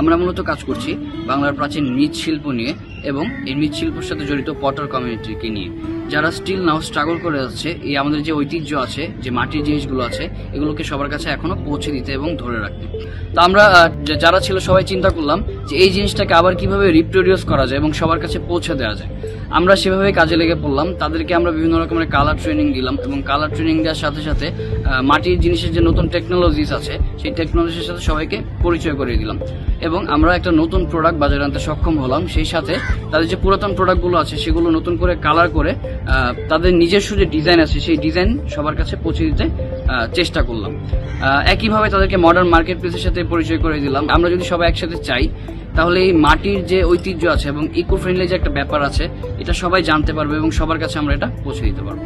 আমরা মূলত কাজ করছি বাংলার প্রাচীন মৃৎশিল্প নিয়ে এবং এই মৃৎশিল্পের সাথে জড়িত পটার কমিউনিটিকে নিয়ে, যারা স্টিল নাও স্ট্রাগল করে যাচ্ছে এই আমাদের যে ঐতিহ্য আছে, যে মাটির জিনিসগুলো আছে, এগুলোকে সবার কাছে এখনো পৌঁছে দিতে এবং ধরে রাখতে। তো আমরা যারা ছিল সবাই চিন্তা করলাম যে এই জিনিসটাকে আবার কিভাবে রিপ্রোডিউস করা যায় এবং সবার কাছে পৌঁছে দেওয়া যায়। আমরা সেভাবে কাজে লেগে পড়লাম। তাদেরকে আমরা বিভিন্ন রকমের কালার ট্রেনিং দিলাম এবং কালার ট্রেনিং দেওয়ার সাথে সাথে মাটির জিনিসের যে নতুন টেকনোলজিস আছে সেই টেকনোলজির সাথে সবাইকে পরিচয় করিয়ে দিলাম এবং আমরা একটা নতুন প্রোডাক্ট বাজারে আনতে সক্ষম হলাম। সেই সাথে তাদের যে পুরাতন প্রোডাক্টগুলো আছে সেগুলো নতুন করে কালার করে তাদের নিজস্ব যে ডিজাইন আছে সেই ডিজাইন সবার কাছে পৌঁছে দিতে চেষ্টা করলাম। একইভাবে তাদেরকে মডার্ন মার্কেট প্লেসের সাথে পরিচয় করে দিলাম। আমরা যদি সবাই একসাথে চাই তাহলে এই মাটির যে ঐতিহ্য আছে এবং ইকো ফ্রেন্ডলি যে একটা ব্যাপার আছে এটা সবাই জানতে পারবে এবং সবার কাছে আমরা এটা পৌঁছে দিতে পারবো।